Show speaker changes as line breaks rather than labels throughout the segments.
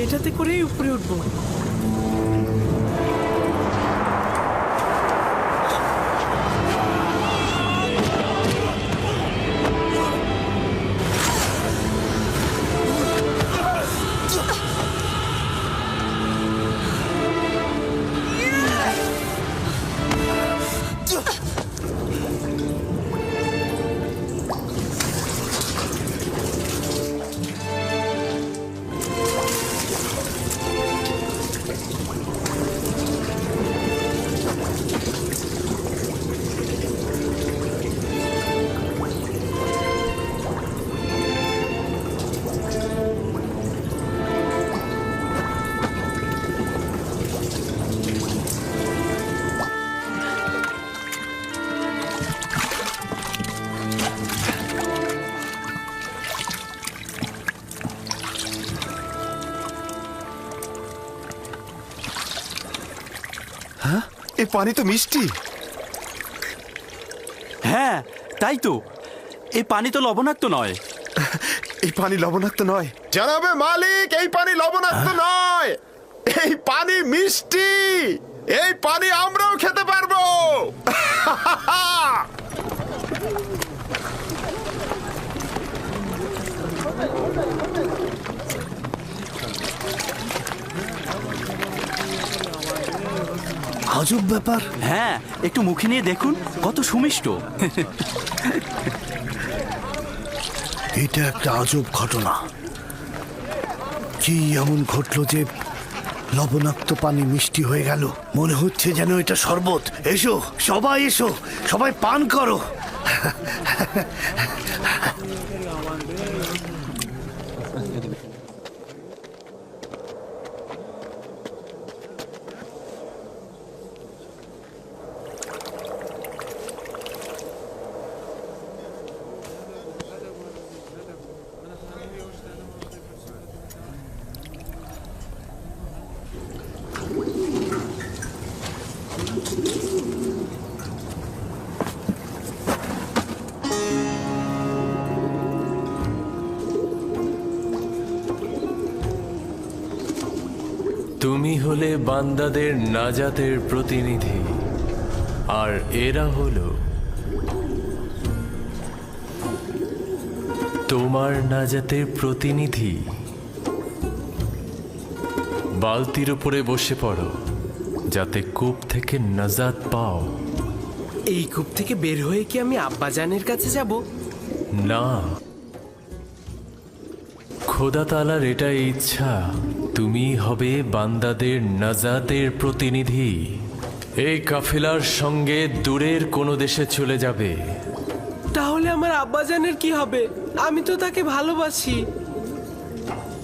এটাতে করেই উপরে উঠবো।
এই পানি তো মিষ্টি।
হ্যাঁ তাই তো, এই পানি তো লবণাক্ত নয়।
এই পানি লবণাক্ত নয় জানাবে মালিক, এই পানি লবণাক্ত নয়, এই পানি মিষ্টি। এই পানি আমরাও খেতে পারবো।
আজব ব্যাপার।
হ্যাঁ, একটু মুখে নিয়ে দেখুন, কত সুমিষ্ট।
এটা একটা আজব ঘটনা। কি এমন ঘটলো যে লবণাক্ত পানি মিষ্টি হয়ে গেল? মনে হচ্ছে যেন এটা শরবত। এসো সবাই, এসো সবাই পান করো।
তুমি হলে বান্দাদের নাজাতের প্রতিনিধি, আর এরা হলো তোমার নাজাতের প্রতিনিধি। বালতির উপরে বসে পড়ো, যাতে কূপ থেকে নাজাত পাও।
এই কূপ থেকে বের হয়ে কি আমি আব্বাজানের কাছে যাব?
না, খোদা তাআলার এটাই ইচ্ছা, তুমি হবে বান্দাদের নাজাতের প্রতিনিধি। এই কাফেলার সঙ্গে দূরের কোনো দেশে চলে যাবে।
তাহলে আমার আব্বাজানের কি হবে? আমি তো তাকে ভালোবাসি।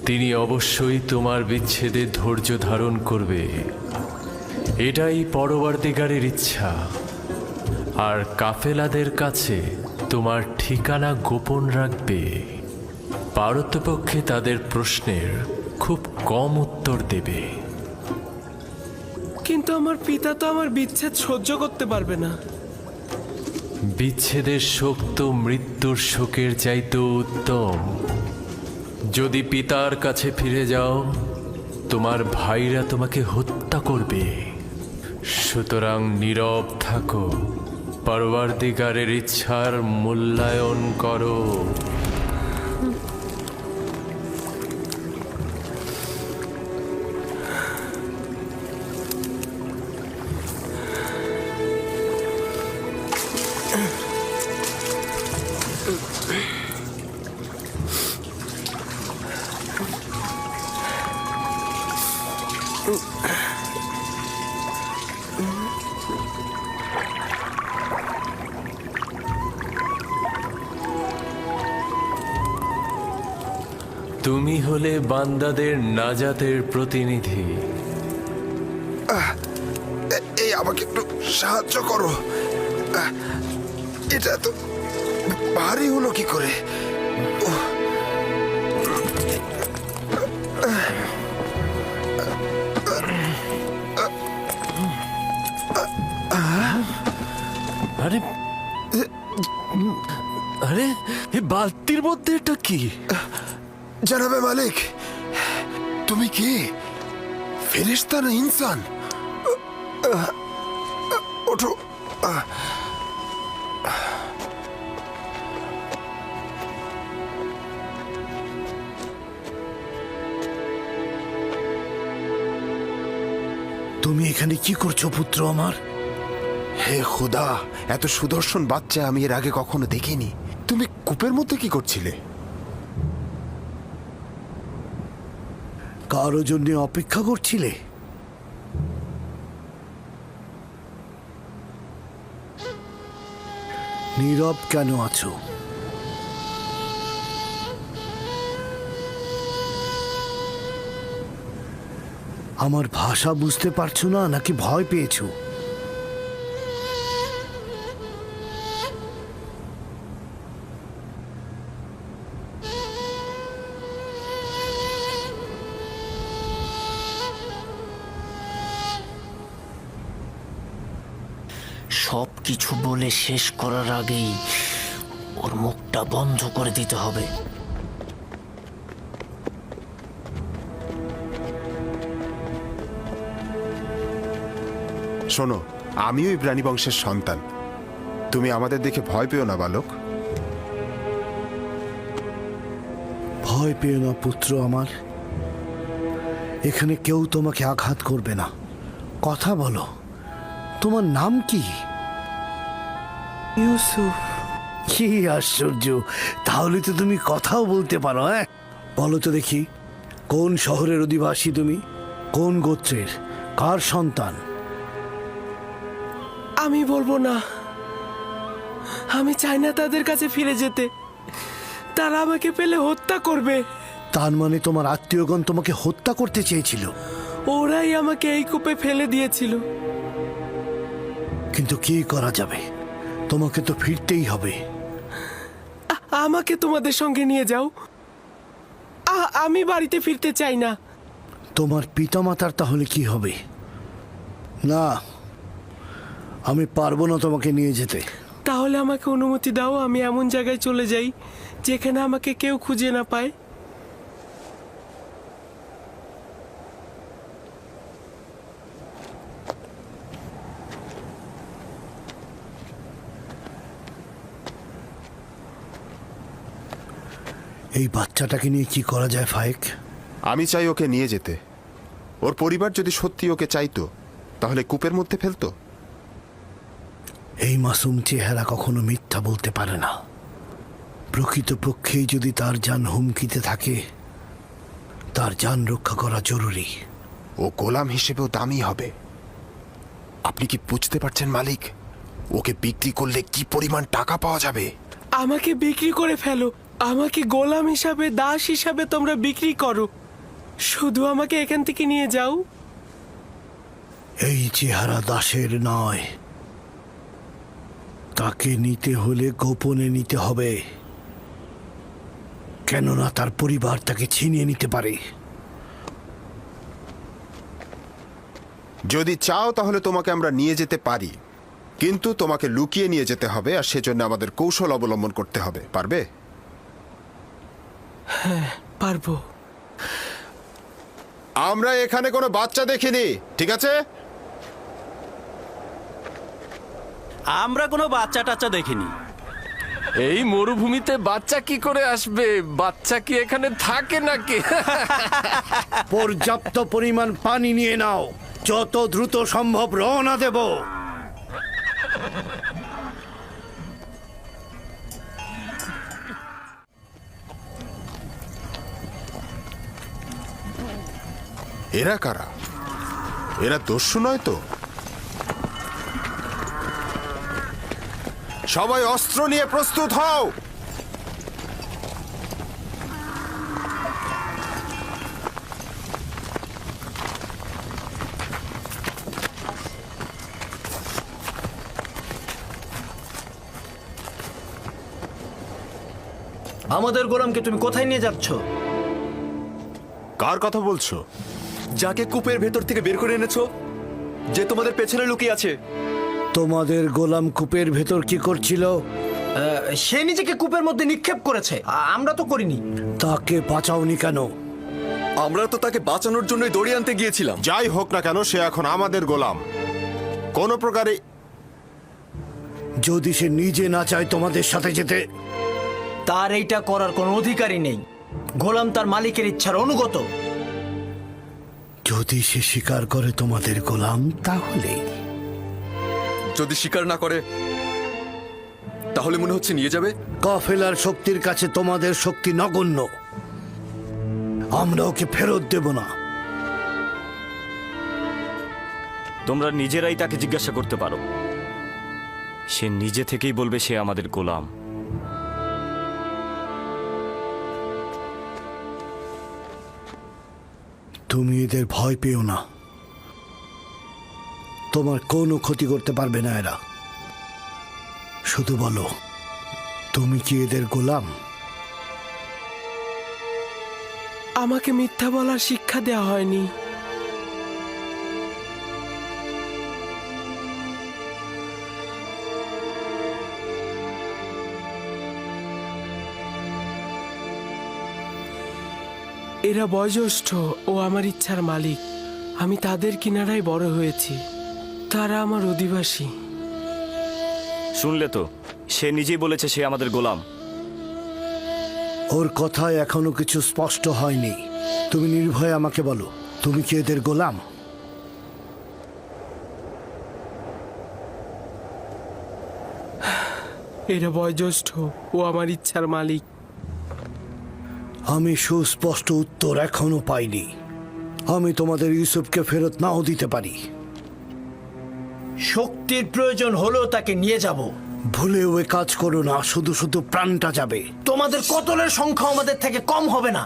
তিনি অবশ্যই তোমার বিচ্ছেদে ধৈর্য ধারণ করবে, এটাই পরবর্তীকারের ইচ্ছা। আর কাফেলাদের কাছে তোমার ঠিকানা গোপন রাখবে। পারতপক্ষে তাদের প্রশ্নের খুব কম উত্তর দেবে।
কিন্তু আমার পিতা তো আমার বিচ্ছেদ সহ্য করতে পারবে না।
বিচ্ছেদের শোক তো মৃত্যুর শোকের চাইতেও উত্তম। যদি পিতার কাছে ফিরে যাও, তোমার ভাইরা তোমাকে হত্যা করবে। সুতরাং নীরব থাকো, পরবর্তীকারের ইচ্ছার মূল্যায়ন করো। তুমি হলে বান্দাদের নাজাতের প্রতিনিধি।
এই আমাকে একটু সাহায্য করো। এটা তো ভারী হলো কি করে?
আরে আরে, এই বালতির মধ্যে এটা কি?
জানাবে মালিক, তুমি কে? ফেরেশতা না ইনসান? ওঠো।
তুমি এখানে কি করছো পুত্র আমার?
হে খুদা, এত সুদর্শন বাচ্চা আমি এর আগে কখনো দেখিনি। তুমি কূপের মধ্যে কি করছিলে?
কারো জন্য অপেক্ষা করছিলে? নীরব কেন আছো? আমার ভাষা বুঝতে পারছো না নাকি ভয় পেয়েছো?
সব কিছু বলে শেষ করার আগেই ওর মুখটা বন্ধ করে দিতে হবে।
শোনো, আমিও এই প্রাণী বংশের সন্তান। তুমি আমাদের দেখে ভয় পেও না বালক।
ভয় পেও না পুত্র আমার। এখানে কেউ তোমাকে আঘাত করবে না। কথা বলো, তোমার নাম কি?
ইউসুফ।
কি আশ্চর্য, তাহলে তো তুমি কথাও বলতে পারো। হ্যাঁ, বলো তো দেখি, কোন শহরের অধিবাসী তুমি? কোন গোত্রের? কার সন্তান?
আমি বলবো না। আমি চাই না তাদের কাছে ফিরে যেতে। তারা আমাকে পেলে হত্যা করবে।
তার মানে তোমার আত্মীয়গণ তোমাকে হত্যা করতে চেয়েছিল?
ওরাই আমাকে এই কূপে ফেলে দিয়েছিল।
কিন্তু কি করা যাবে, তোমাকে তো ফিরতেই হবে।
আমাকে তোমাদের সঙ্গে নিয়ে যাও। আমি বাড়িতে ফিরতে চাই না।
তোমার পিতামাতার তাহলে কি হবে? না, আমি পারবো না তোমাকে নিয়ে যেতে।
তাহলে আমাকে অনুমতি দাও, আমি এমন জায়গায় চলে যাই যেখানে আমাকে কেউ খুঁজে না পায়।
এই বাচ্চাটাকে নিয়ে কি করা যায় ফায়েক?
আমি চাই ওকে নিয়ে যেতে। ওর পরিবার যদি সত্যি ওকে চাইতো তাহলে কূপের মধ্যে ফেলতো।
এই মাসুম চেহারা কখনো মিথ্যা বলতে পারে না। প্রকৃতপক্ষেই যদি তার জান হুমকিতে থাকে, তার জান রক্ষা করা জরুরি।
ও গোলাম হিসেবেও দামি হবে। আপনি কি বুঝতে পারছেন মালিক? ওকে বিক্রি করলে কি পরিমাণ টাকা পাওয়া যাবে?
আমাকে বিক্রি করে ফেলো। আমাকে গোলাম হিসাবে, দাস হিসাবে তোমরা বিক্রি করো। শুধু আমাকে এখান থেকে নিয়ে যাও।
এই চেহারা দাসের নয়। তাকে নিতে হলে গোপনে নিতে হবে, কেননা তার পরিবার তাকে ছিনিয়ে নিতে পারে।
যদি চাও তাহলে তোমাকে আমরা নিয়ে যেতে পারি, কিন্তু তোমাকে লুকিয়ে নিয়ে যেতে হবে, আর সেজন্য আমাদের কৌশল অবলম্বন করতে হবে। পারবে?
পারবো।
আমরা এখানে কোনো বাচ্চা দেখিনি, ঠিক আছে?
আমরা কোনো বাচ্চা টাচ্চা দেখিনি।
এই মরুভূমিতে বাচ্চা কি করে আসবে? বাচ্চা কি এখানে থাকে নাকি?
পর্যাপ্ত পরিমাণ পানি নিয়ে নাও, যত দ্রুত সম্ভব রওনা দেব।
এরা কারা? এরা দস্যু নয় তো? সবাই অস্ত্র নিয়ে প্রস্তুত হও।
আমাদের গোলামকে তুমি কোথায় নিয়ে যাচ্ছ?
কার কথা বলছো?
যাকে কূপের ভেতর থেকে বের করে এনেছো, যে তোমাদের পেছনে লুকিয়ে আছে।
তোমাদের গোলাম কূপের ভেতর কি করছিল?
সে নিজেকে কূপের মধ্যে নিক্ষেপ করেছে। আমরা তো করিনি।
তাকে বাঁচাওনি কেন?
আমরা তো তাকে বাঁচানোর জন্যই দড়িয়ে আনতে গিয়েছিলাম।
যাই হোক না কেন, সে এখন আমাদের গোলাম। কোনো প্রকারে
যদি সে নিজে না চায় তোমাদের সাথে যেতে,
তার এইটা করার কোনো অধিকারই নেই। গোলাম তার মালিকের ইচ্ছার অনুগত।
যদি সে স্বীকার করে তোমাদের গোলাম, তাহলে
যদি স্বীকার না করে তাহলে মনে হচ্ছে নিয়ে যাবে।
কাফেলার শক্তির কাছে তোমাদের শক্তি নগণ্য। আমরা ওকে ফেরত দেব না।
তোমরা নিজেরাই তাকে জিজ্ঞাসা করতে পারো, সে নিজে থেকেই বলবে সে আমাদের গোলাম।
তুমি এদের ভয় পেও না, তোমার কোনো ক্ষতি করতে পারবে না এরা। শুধু বলো, তুমি কি এদের গোলাম?
আমাকে মিথ্যা বলার শিক্ষা দেওয়া হয়নি। এরা বয়োজ্যেষ্ঠ ও আমার ইচ্ছার মালিক। আমি তাদের কিনারায় বড় হয়েছি। তারা আমার অধিবাসী।
শুনলে তো, সে নিজেই বলেছে সে আমাদের গোলাম।
ওর কথায় এখনো কিছু স্পষ্ট হয়নি। তুমি নির্ভয়ে আমাকে বলো, তুমি কি এদের গোলাম?
এরা বয়োজ্যেষ্ঠ ও আমার ইচ্ছার মালিক।
আমি সুস্পষ্ট উত্তর এখনো পাইনি। আমি তোমাদের ইউসুফকে ফেরত নাও দিতে পারি।
শক্তির প্রয়োজন হলেও তাকে নিয়ে যাব।
ভুলেও এ কাজ করো না, শুধু শুধু প্রাণটা যাবে।
তোমাদের কতলের সংখ্যা আমাদের থেকে কম হবে না।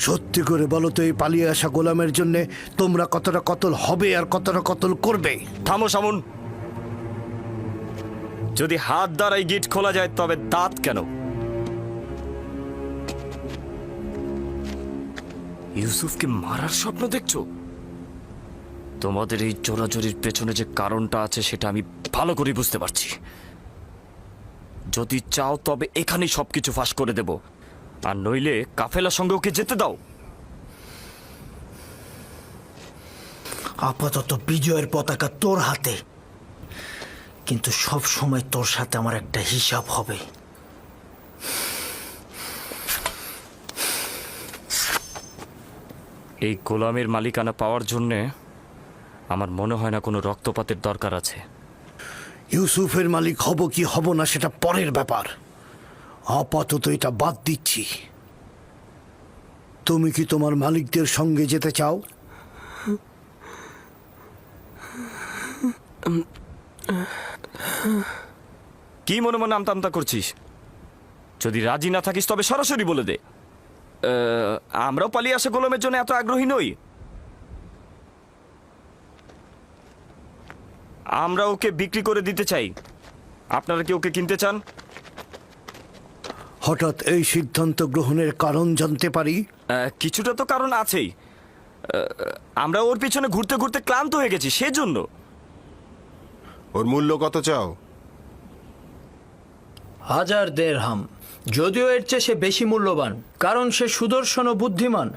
সত্যি করে বলো তো, এই পালিয়ে আসা গোলামের জন্য তোমরা কতটা কতল হবে আর কতটা কতল করবে?
থামো সামুন। যদি হাত দ্বারাই গিট খোলা যায় তবে দাঁত কেন? ইউসুফকে মারার স্বপ্ন দেখছো? তোমাদের এই চোরাচুরির পেছনে যে কারণটা আছে সেটা আমি ভালো করে বুঝতে পারছি। যদি চাও তবে এখানেই সবকিছু ফাঁস করে দেব, আর নইলে কাফেলার সঙ্গে ওকে যেতে দাও।
আপাতত বিজয়ের পতাকা তোর হাতে, কিন্তু সব সময় তোর সাথে আমার একটা হিসাব হবে।
এই গোলামের মালিকানা পাওয়ার জন্যে আমার মনে হয় না কোনো রক্তপাতের দরকার আছে।
ইউসুফের মালিক হব কি হব না সেটা পরের ব্যাপার। আপাতত এটা বাদ দিচ্ছি। তুমি কি তোমার মালিকদের সঙ্গে যেতে চাও?
কি মনে মনে আমতা আমতা করছিস? যদি রাজি না থাকিস তবে সরাসরি বলে দে। আমরাও পালিয়ে আসা গোলামের জন্য এত আগ্রহী নই। আমরা ওকে বিক্রি করে দিতে চাই। আপনারা কি ওকে কিনতে চান?
হঠাৎ এই সিদ্ধান্ত গ্রহণের কারণ জানতে পারি?
কিছুটা তো কারণ আছেই। আমরা ওর পিছনে ঘুরতে ঘুরতে ক্লান্ত হয়ে গেছি, সেজন্য।
ওর মূল্য কত চাও?
1000 দিরহাম। যদিও এর চেয়ে সে বেশি মূল্যবান, কারণ সে সুদর্শন ও বুদ্ধিমান।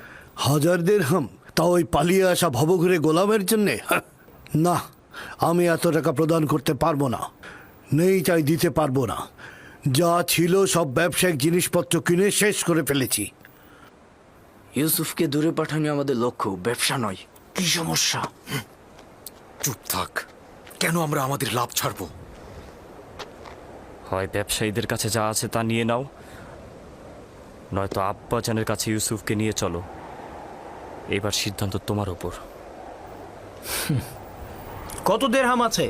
1000 দিরহাম? তা ওই পালিয়ে আসা ভবঘুরে গোলামের জন্যে? না, আমি এত টাকা প্রদান করতে পারবো না। নেই চাই দিতে পারবো না। যা ছিল সব ব্যবসায়িক জিনিসপত্র কিনে শেষ করে ফেলেছি।
ইউসুফকে দূরে পাঠানো আমাদের লক্ষ্য, ব্যবসা নয়।
কি সমস্যা?
চুপ থাক। কেন আমরা আমাদের লাভ ছাড়বো?
হয় ব্যবসায়ীদের কাছে যা আছে তা নিয়ে নাও, নয়তো আব্বাজানের কাছে ইউসুফকে নিয়ে চলো। এবার সিদ্ধান্ত তোমার ওপর।
কত দিরহাম আছে?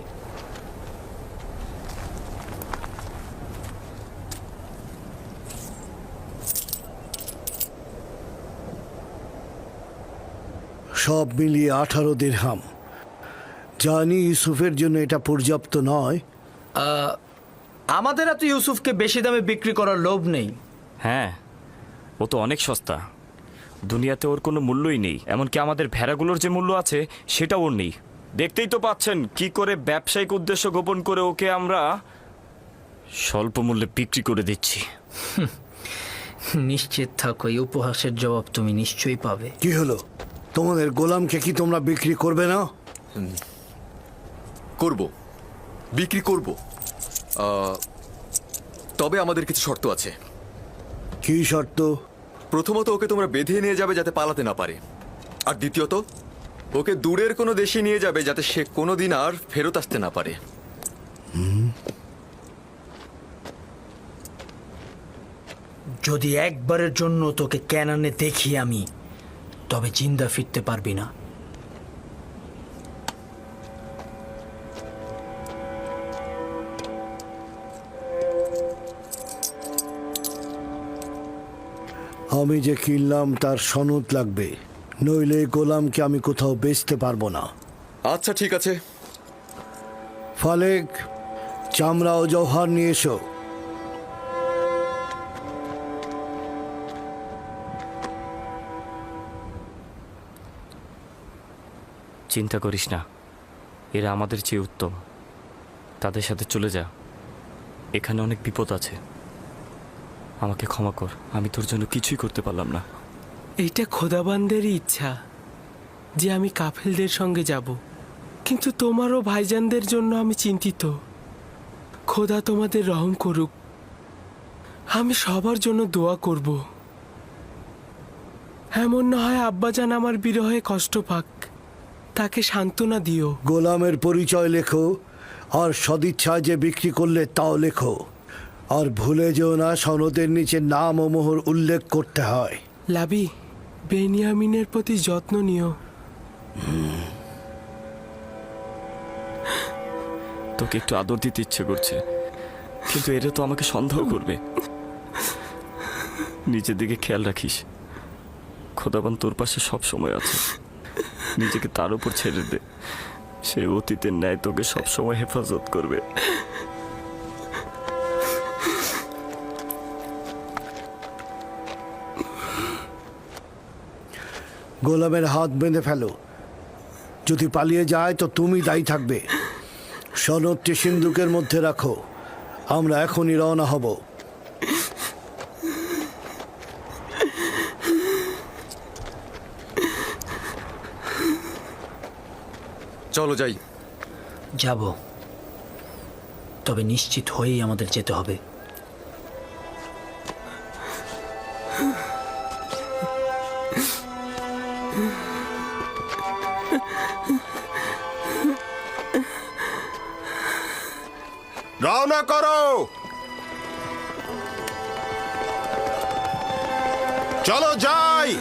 সব মিলিয়ে 18 দিরহাম। জানি ইউসুফের জন্য এটা পর্যাপ্ত নয়।
আমাদের এত ইউসুফকে বেশি দামে বিক্রি করার লোভ নেই।
হ্যাঁ, ও তো অনেক সস্তা। দুনিয়াতে ওর কোনো মূল্যই নেই। এমনকি আমাদের ভেড়াগুলোর যে মূল্য আছে সেটাও ওর নেই। দেখতেই তো পাচ্ছেন কি করে ব্যবসায়িক উদ্দেশ্য গোপন করে ওকে আমরা স্বল্প মূল্যে বিক্রি করে দিচ্ছি।
নিশ্চিত থাকো, এই উপহাসের জবাব তুমি নিশ্চয়ই পাবে।
কি হলো, তোমাদের গোলামকে কি তোমরা বিক্রি করবে না?
করব, বিক্রি করব। তবে আমাদের কিছু শর্ত আছে।
কি শর্ত?
প্রথমত, ওকে তোমরা বেঁধে নিয়ে যাবে যাতে পালাতে না পারে। আর দ্বিতীয়ত, ওকে দূরের কোনো দেশে নিয়ে যাবে যাতে সে কোনোদিন আর ফেরত আসতে না পারে।
যদি একবারের জন্য তোকে ক্যানানে দেখি আমি, তবে জিন্দা ফিরতে পারবি না।
আমি যে কিনলাম তার সনদ লাগবে, নইলে গোলামকে আমি কোথাও বেচতে পারবো না।
আচ্ছা, ঠিক আছে।
ফালেক, চামড়া ও জওহার নিয়ে এসো।
চিন্তা করিস না, এরা আমাদের চেয়ে উত্তম। তাদের সাথে চলে যা, এখানে অনেক বিপদ আছে। আমাকে ক্ষমা কর, আমি তোর জন্য কিছুই করতে পারলাম না।
এইটা খোদাবান্দেরই ইচ্ছা যে আমি কাফেলদের সঙ্গে যাব, কিন্তু তোমারও ভাইজানদের জন্য আমি চিন্তিত। খোদা তোমাদের রহম করুক। আমি সবার জন্য দোয়া করব। এমন না হয় আব্বাজান আমার বিরহে কষ্ট পাক, তাকে সান্ত্বনা দিও।
গোলামের পরিচয় লেখো, আর সদিচ্ছায় যে বিক্রি করলে তাও লেখো। আর ভুলে যেও না, সনদের নিচে নাম ও মোহর উল্লেখ করতে হয়।
লাবি, বেনিয়ামিনের প্রতি যত্ন নিও।
তোকে একটু আদর দিতে ইচ্ছে করছে, কিন্তু এরা তো আমাকে সন্দেহ করবে। নিজের দিকে খেয়াল রাখিস, খোদাবান তোর পাশে সব সময় আছে। নিজেকে তার উপর ছেড়ে দে, সে অতীতের ন্যায় তোকে সব সময় হেফাজত করবে।
গোলামের হাত বেঁধে ফেলো, যদি পালিয়ে যায় তো তুমি দায়ী থাকবে। সনদটি সিন্ধুকের মধ্যে রাখো, আমরা এখনই রওনা হব।
চলো যাই।
যাব, তবে নিশ্চিত হয়েই আমাদের যেতে হবে।
রওনা করো, চলো যাই।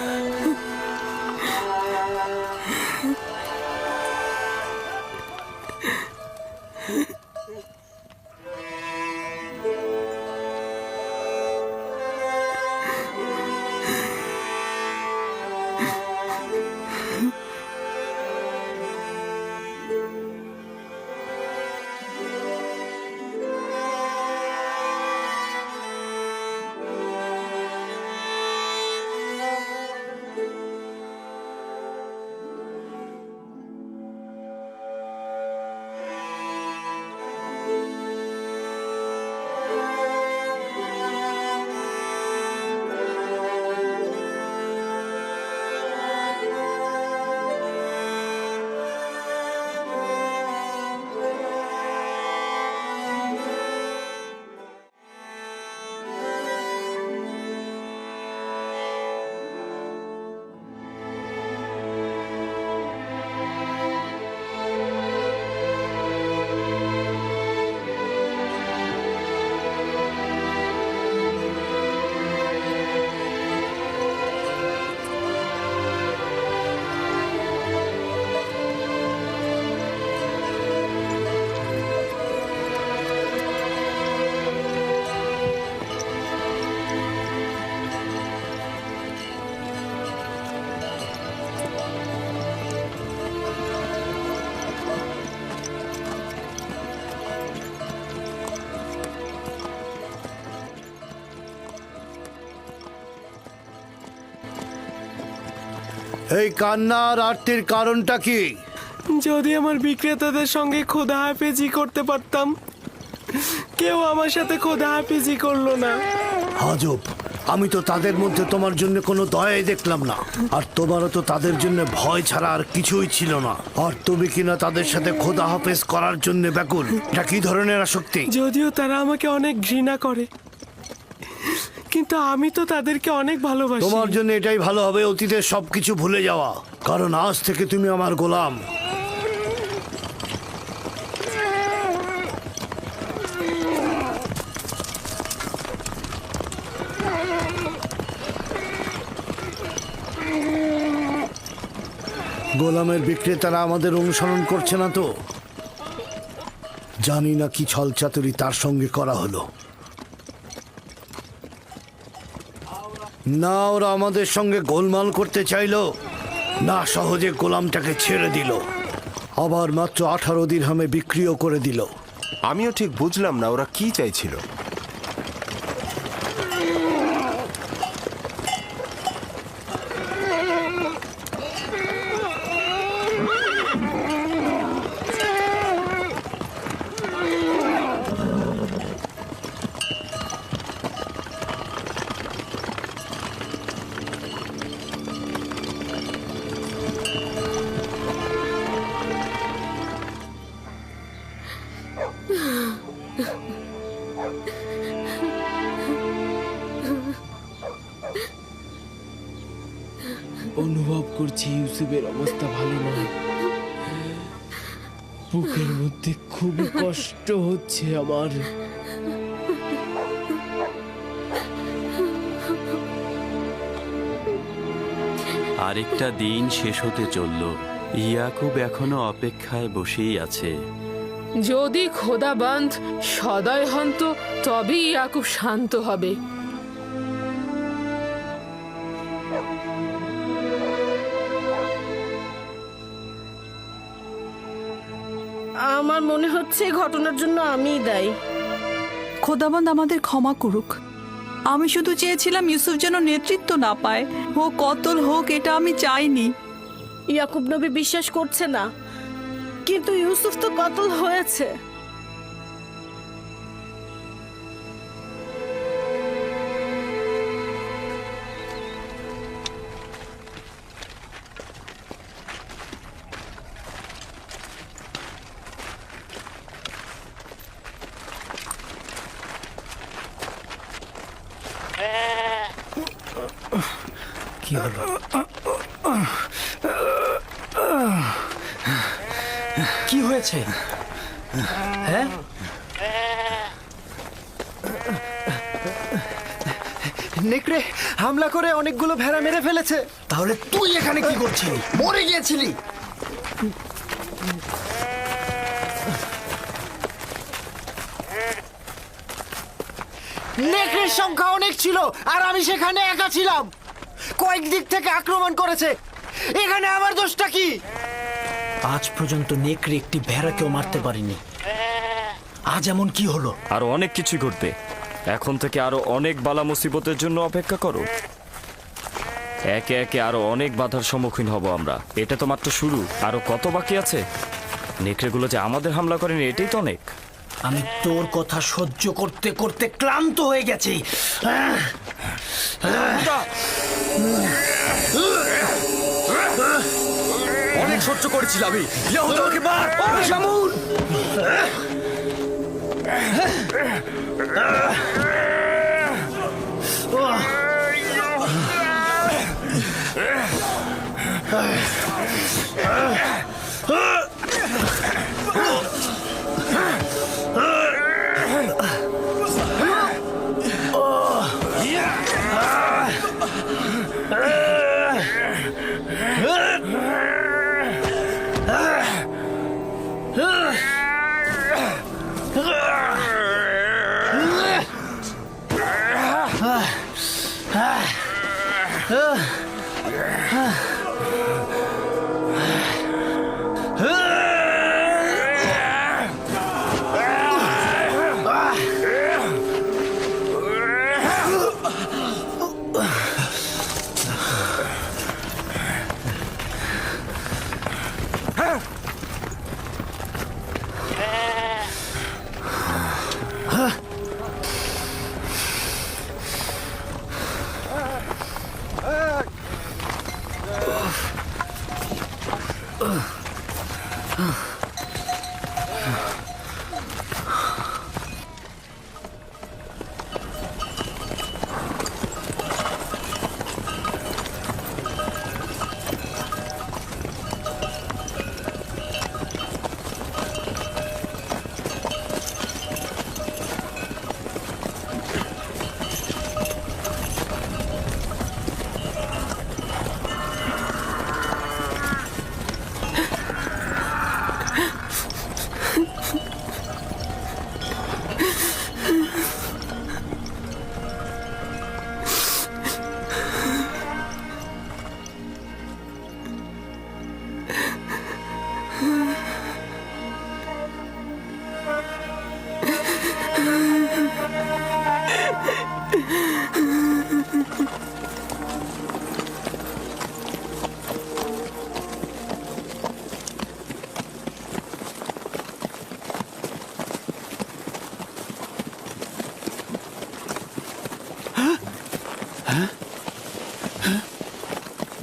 এই কান্না আর আরতির কারণটা কি?
যদি আমার বিক্রেতাদের সঙ্গে খোদা হাফেজি করতে পারতাম, কেউ আমার সাথে খোদা হাফেজি করলো না।
আজব, আমি তো তাদের মধ্যে তোমার জন্য কোনো দয়াই দেখলাম না, আর তোমারও তো তাদের জন্য ভয় ছাড়া আর কিছুই ছিল না। আর তুমি কিনা তাদের সাথে খোদা হাফেজ করার জন্য ব্যাকুল। এটা কি ধরনের আসক্তি?
যদিও তারা আমাকে অনেক ঘৃণা করে, কিন্তু আমি তো তাদেরকে অনেক ভালোবাসি।
তোমার জন্য এটাই ভালো হবে অতীতের সবকিছু ভুলে যাওয়া, কারণ আজ থেকে তুমি আমার গোলাম। গোলামের বিক্রেতারা আমাদের অনুসরণ করছে না তো? জানি না কি ছলচাতুরি তার সঙ্গে করা হলো। না ওরা আমাদের সঙ্গে গোলমাল করতে চাইলো, না সহজে গোলামটাকে ছেড়ে দিল, আবার মাত্র 18 দিরহামে বিক্রিও করে দিল।
আমিও ঠিক বুঝলাম না ওরা কি চাইছিল।
অনুভব করছি ইউসুফের অবস্থা ভালো নয়। বুকের মধ্যে খুবই কষ্ট হচ্ছে আমার।
আরেকটা দিন শেষ হতে চলল। ইয়াকুব এখনো অপেক্ষায় বসেই আছে।
যদি খোদাবন্ধ সদয় হন তো তবেই ইয়াকুব শান্ত হবে।
আমার মনে হচ্ছে এই ঘটনার জন্য আমিই দায়ী।
খোদাবন্দ আমাদের ক্ষমা করুক। আমি শুধু চেয়েছিলাম ইউসুফ যেন নেতৃত্ব না পায়, ও কতল হোক এটা আমি চাইনি।
ইয়াকুব নবী বিশ্বাস করছে না, কিন্তু ইউসুফ তো কতল হয়েছে।
কি হলো? কি হয়েছে? হ্যাঁ,
নেকড়ে হামলা করে অনেকগুলো ভেড়া মেরে ফেলেছে।
তাহলে তুই এখানে কি করছিলি? মরে গিয়েছিলি?
নেকড়ের সংখ্যা অনেক ছিল আর আমি সেখানে একা ছিলাম। কয়েক দিক থেকে আক্রমণ করেছে। এখানে আমার দোষটা কি?
আজ পর্যন্ত নেকড়ে একটি ভেড়াকেও মারতে পারিনি, আজ এমন কি হলো?
আরো অনেক কিছু ঘটবে। এখন থেকে আরো অনেক বালা মুসিবতের জন্য অপেক্ষা করো। একে একে আরো অনেক বাধার সম্মুখীন হব আমরা। এটা তো মাত্র শুরু, আরো কত বাকি আছে। নেকড়েগুলো যে আমাদের হামলা করেনি এটাই তো অনেক।
আমি তোর কথা সহ্য করতে করতে ক্লান্ত হয়ে গেছি।
অনেক সহ্য করেছিল আমি।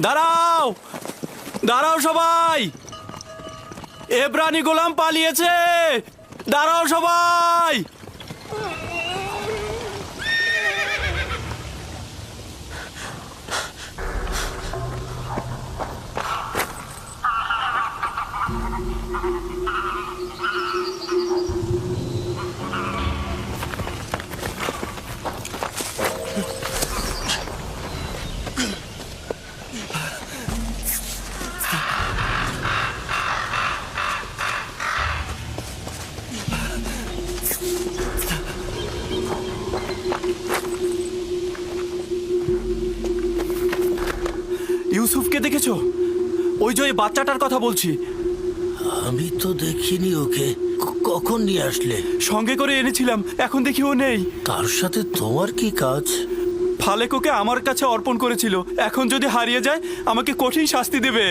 দাঁড়াও, দাঁড়াও সবাই, এব্রানি গোলাম পালিয়েছে, দাঁড়াও সবাই। ইউসুফকে দেখেছো? ওই যে ওই বাচ্চাটার কথা বলছি।
আমি তো দেখিনি ওকে। কখন নিয়ে আসলে?
সঙ্গে করে এনেছিলাম, এখন দেখি ও নেই।
তার সাথে তোমার কি কাজ?
ফালেক ওকে আমার কাছে অর্পণ করেছিল, এখন যদি হারিয়ে যায় আমাকে কঠিন শাস্তি দেবে।